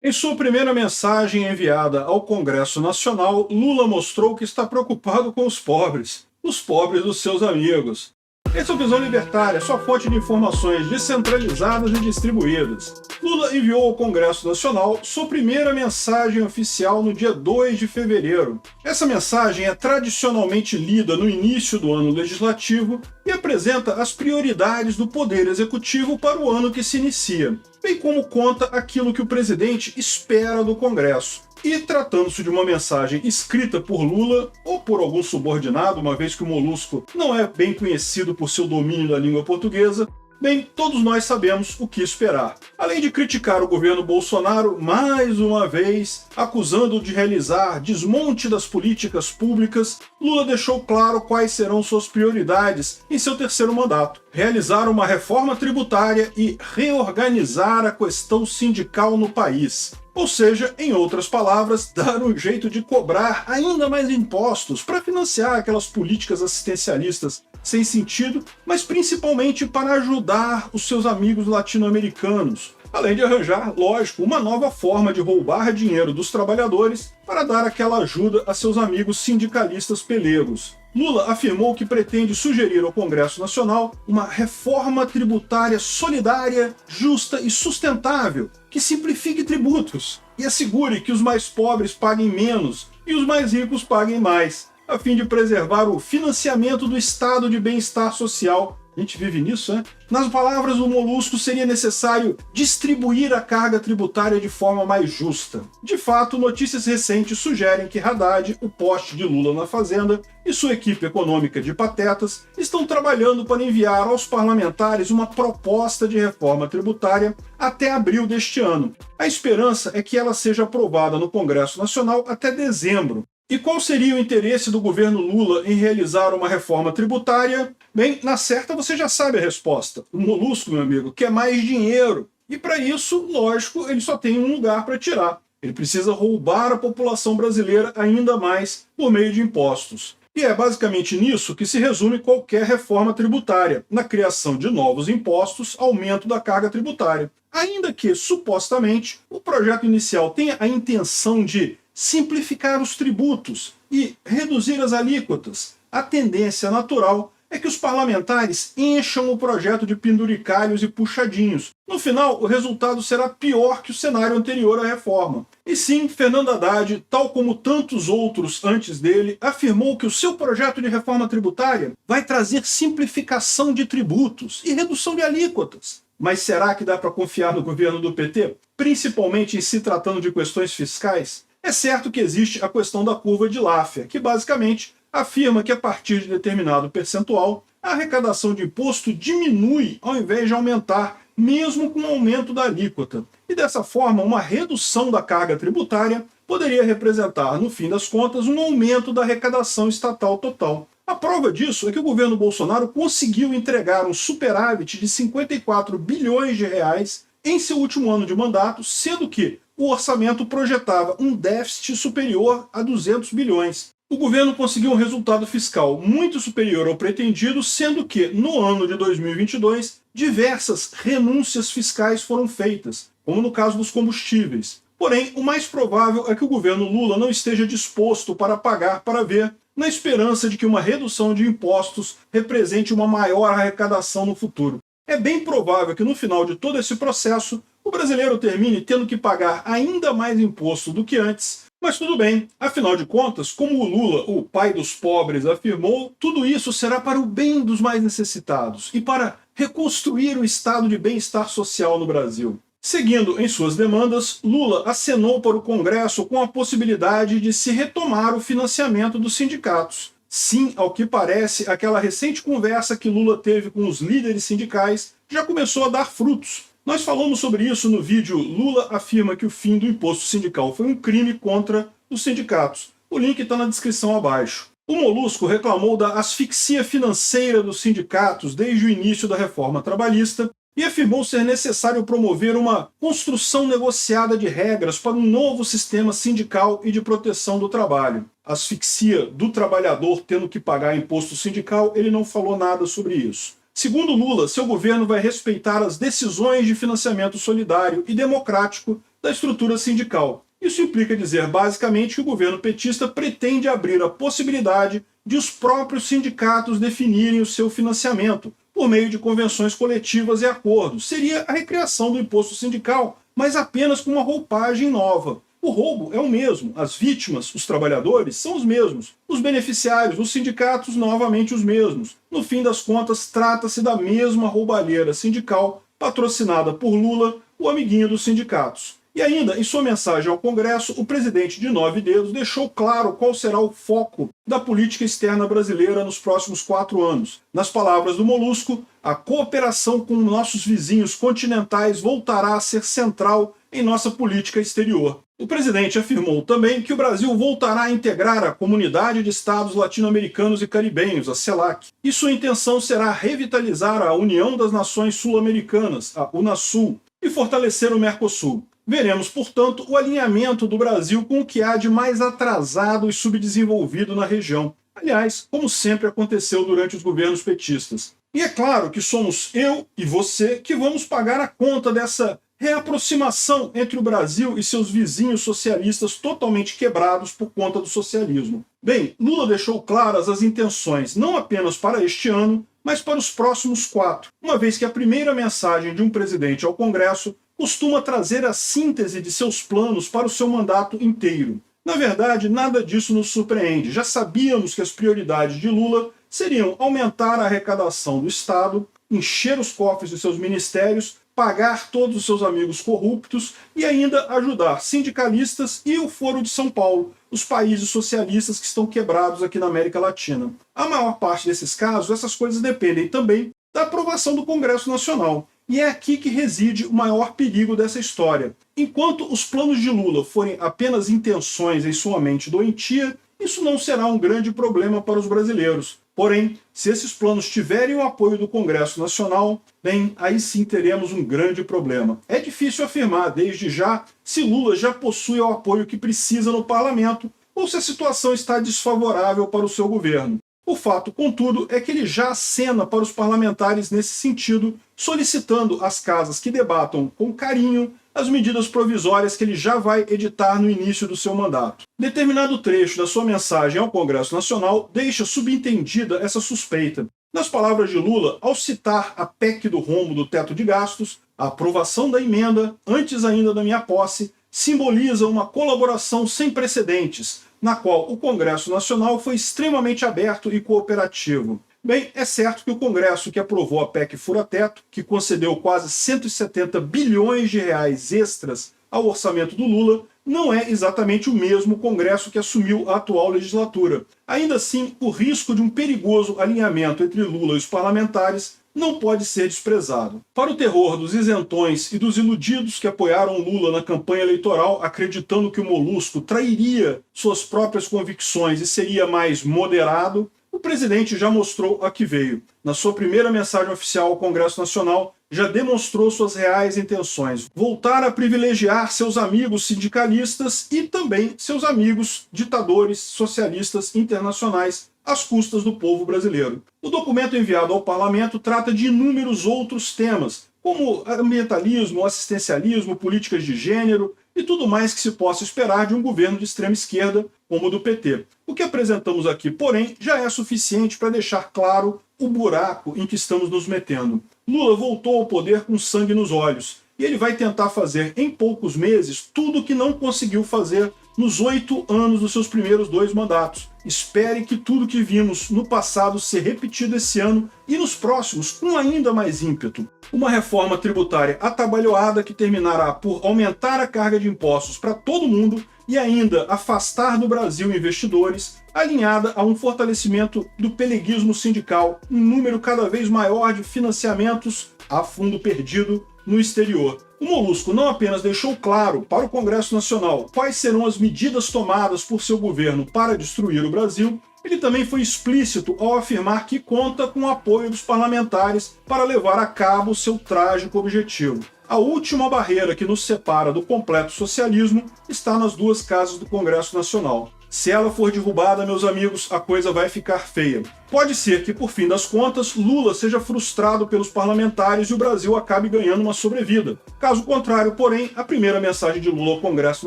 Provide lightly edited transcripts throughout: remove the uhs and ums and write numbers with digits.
Em sua primeira mensagem enviada ao Congresso Nacional, Lula mostrou que está preocupado com os pobres dos seus amigos. Esse é o Visão Libertária, sua fonte de informações descentralizadas e distribuídas. Lula enviou ao Congresso Nacional sua primeira mensagem oficial no dia 2 de fevereiro. Essa mensagem é tradicionalmente lida no início do ano legislativo e apresenta as prioridades do Poder Executivo para o ano que se inicia, bem como conta aquilo que o presidente espera do Congresso. E tratando-se de uma mensagem escrita por Lula ou por algum subordinado, uma vez que o Molusco não é bem conhecido por seu domínio da língua portuguesa, bem, todos nós sabemos o que esperar. Além de criticar o governo Bolsonaro, mais uma vez, acusando-o de realizar desmonte das políticas públicas, Lula deixou claro quais serão suas prioridades em seu terceiro mandato: realizar uma reforma tributária e reorganizar a questão sindical no país. Ou seja, em outras palavras, dar um jeito de cobrar ainda mais impostos para financiar aquelas políticas assistencialistas sem sentido, mas principalmente para ajudar os seus amigos latino-americanos, além de arranjar, lógico, uma nova forma de roubar dinheiro dos trabalhadores para dar aquela ajuda a seus amigos sindicalistas pelegos. Lula afirmou que pretende sugerir ao Congresso Nacional uma reforma tributária solidária, justa e sustentável, que simplifique tributos e assegure que os mais pobres paguem menos e os mais ricos paguem mais, a fim de preservar o financiamento do estado de bem-estar social. A gente vive nisso, né? Nas palavras do Molusco, seria necessário distribuir a carga tributária de forma mais justa. De fato, notícias recentes sugerem que Haddad, o poste de Lula na Fazenda, e sua equipe econômica de patetas estão trabalhando para enviar aos parlamentares uma proposta de reforma tributária até abril deste ano. A esperança é que ela seja aprovada no Congresso Nacional até dezembro. E qual seria o interesse do governo Lula em realizar uma reforma tributária? Bem, na certa você já sabe a resposta. O Molusco, meu amigo, quer mais dinheiro. E para isso, lógico, ele só tem um lugar para tirar. Ele precisa roubar a população brasileira ainda mais por meio de impostos. E é basicamente nisso que se resume qualquer reforma tributária, na criação de novos impostos, aumento da carga tributária. Ainda que, supostamente, o projeto inicial tenha a intenção de simplificar os tributos e reduzir as alíquotas, a tendência natural é que os parlamentares encham o projeto de penduricalhos e puxadinhos. No final, o resultado será pior que o cenário anterior à reforma. E sim, Fernando Haddad, tal como tantos outros antes dele, afirmou que o seu projeto de reforma tributária vai trazer simplificação de tributos e redução de alíquotas. Mas será que dá para confiar no governo do PT, principalmente em se tratando de questões fiscais? É certo que existe a questão da curva de Laffer, que basicamente afirma que a partir de determinado percentual, a arrecadação de imposto diminui ao invés de aumentar, mesmo com o aumento da alíquota. E dessa forma, uma redução da carga tributária poderia representar, no fim das contas, um aumento da arrecadação estatal total. A prova disso é que o governo Bolsonaro conseguiu entregar um superávit de 54 bilhões de reais em seu último ano de mandato, sendo que o orçamento projetava um déficit superior a 200 bilhões. O governo conseguiu um resultado fiscal muito superior ao pretendido, sendo que, no ano de 2022, diversas renúncias fiscais foram feitas, como no caso dos combustíveis. Porém, o mais provável é que o governo Lula não esteja disposto para pagar para ver, na esperança de que uma redução de impostos represente uma maior arrecadação no futuro. É bem provável que no final de todo esse processo, o brasileiro termine tendo que pagar ainda mais imposto do que antes, mas tudo bem, afinal de contas, como o Lula, o pai dos pobres, afirmou, tudo isso será para o bem dos mais necessitados e para reconstruir o estado de bem-estar social no Brasil. Seguindo em suas demandas, Lula acenou para o Congresso com a possibilidade de se retomar o financiamento dos sindicatos. Sim, ao que parece, aquela recente conversa que Lula teve com os líderes sindicais já começou a dar frutos. Nós falamos sobre isso no vídeo Lula afirma que o fim do imposto sindical foi um crime contra os sindicatos. O link está na descrição abaixo. O Molusco reclamou da asfixia financeira dos sindicatos desde o início da reforma trabalhista e afirmou ser necessário promover uma construção negociada de regras para um novo sistema sindical e de proteção do trabalho. Asfixia do trabalhador tendo que pagar imposto sindical, ele não falou nada sobre isso. Segundo Lula, seu governo vai respeitar as decisões de financiamento solidário e democrático da estrutura sindical. Isso implica dizer basicamente que o governo petista pretende abrir a possibilidade de os próprios sindicatos definirem o seu financiamento, por meio de convenções coletivas e acordos. Seria a recriação do imposto sindical, mas apenas com uma roupagem nova. O roubo é o mesmo, as vítimas, os trabalhadores, são os mesmos, os beneficiários, os sindicatos, novamente os mesmos. No fim das contas, trata-se da mesma roubalheira sindical patrocinada por Lula, o amiguinho dos sindicatos. E ainda, em sua mensagem ao Congresso, o presidente de 9 dedos deixou claro qual será o foco da política externa brasileira nos próximos 4 anos. Nas palavras do Molusco, a cooperação com nossos vizinhos continentais voltará a ser central em nossa política exterior. O presidente afirmou também que o Brasil voltará a integrar a Comunidade de Estados Latino-Americanos e Caribenhos, a CELAC, e sua intenção será revitalizar a União das Nações Sul-Americanas, a UNASUL, e fortalecer o Mercosul. Veremos, portanto, o alinhamento do Brasil com o que há de mais atrasado e subdesenvolvido na região. Aliás, como sempre aconteceu durante os governos petistas. E é claro que somos eu e você que vamos pagar a conta dessa reaproximação entre o Brasil e seus vizinhos socialistas totalmente quebrados por conta do socialismo. Bem, Lula deixou claras as intenções não apenas para este ano, mas para os próximos 4, uma vez que a primeira mensagem de um presidente ao Congresso costuma trazer a síntese de seus planos para o seu mandato inteiro. Na verdade, nada disso nos surpreende. Já sabíamos que as prioridades de Lula seriam aumentar a arrecadação do Estado, encher os cofres de seus ministérios, pagar todos os seus amigos corruptos e ainda ajudar sindicalistas e o Foro de São Paulo, os países socialistas que estão quebrados aqui na América Latina. A maior parte desses casos, essas coisas dependem também da aprovação do Congresso Nacional. E é aqui que reside o maior perigo dessa história. Enquanto os planos de Lula forem apenas intenções em sua mente doentia, isso não será um grande problema para os brasileiros. Porém, se esses planos tiverem o apoio do Congresso Nacional, bem, aí sim teremos um grande problema. É difícil afirmar, desde já, se Lula já possui o apoio que precisa no parlamento ou se a situação está desfavorável para o seu governo. O fato, contudo, é que ele já acena para os parlamentares nesse sentido, solicitando às casas que debatam com carinho as medidas provisórias que ele já vai editar no início do seu mandato. Determinado trecho da sua mensagem ao Congresso Nacional deixa subentendida essa suspeita. Nas palavras de Lula, ao citar a PEC do rombo do teto de gastos, a aprovação da emenda, antes ainda da minha posse, simboliza uma colaboração sem precedentes, na qual o Congresso Nacional foi extremamente aberto e cooperativo. Bem, é certo que o Congresso que aprovou a PEC Fura-Teto, que concedeu quase 170 bilhões de reais extras ao orçamento do Lula, não é exatamente o mesmo Congresso que assumiu a atual legislatura. Ainda assim, o risco de um perigoso alinhamento entre Lula e os parlamentares não pode ser desprezado. Para o terror dos isentões e dos iludidos que apoiaram Lula na campanha eleitoral, acreditando que o Molusco trairia suas próprias convicções e seria mais moderado, o presidente já mostrou a que veio. Na sua primeira mensagem oficial ao Congresso Nacional, já demonstrou suas reais intenções. Voltar a privilegiar seus amigos sindicalistas e também seus amigos ditadores socialistas internacionais às custas do povo brasileiro. O documento enviado ao parlamento trata de inúmeros outros temas, como ambientalismo, assistencialismo, políticas de gênero e tudo mais que se possa esperar de um governo de extrema esquerda como o do PT. O que apresentamos aqui, porém, já é suficiente para deixar claro o buraco em que estamos nos metendo. Lula voltou ao poder com sangue nos olhos, e ele vai tentar fazer em poucos meses tudo o que não conseguiu fazer nos 8 anos dos seus primeiros 2 mandatos. Espere que tudo que vimos no passado ser repetido esse ano e nos próximos com ainda mais ímpeto. Uma reforma tributária atabalhoada que terminará por aumentar a carga de impostos para todo mundo e ainda afastar do Brasil investidores, alinhada a um fortalecimento do peleguismo sindical, um número cada vez maior de financiamentos a fundo perdido no exterior. O Molusco não apenas deixou claro para o Congresso Nacional quais serão as medidas tomadas por seu governo para destruir o Brasil, ele também foi explícito ao afirmar que conta com o apoio dos parlamentares para levar a cabo seu trágico objetivo. A última barreira que nos separa do completo socialismo está nas 2 casas do Congresso Nacional. Se ela for derrubada, meus amigos, a coisa vai ficar feia. Pode ser que, por fim das contas, Lula seja frustrado pelos parlamentares e o Brasil acabe ganhando uma sobrevida. Caso contrário, porém, a primeira mensagem de Lula ao Congresso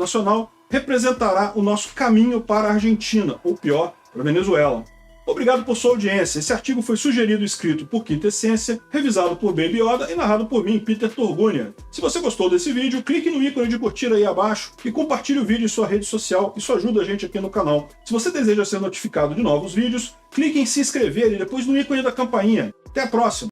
Nacional representará o nosso caminho para a Argentina, ou pior, para a Venezuela. Obrigado por sua audiência. Esse artigo foi sugerido e escrito por Quintessência, revisado por Baby Yoda e narrado por mim, Peter Torgunha. Se você gostou desse vídeo, clique no ícone de curtir aí abaixo e compartilhe o vídeo em sua rede social, isso ajuda a gente aqui no canal. Se você deseja ser notificado de novos vídeos, clique em se inscrever e depois no ícone da campainha. Até a próxima!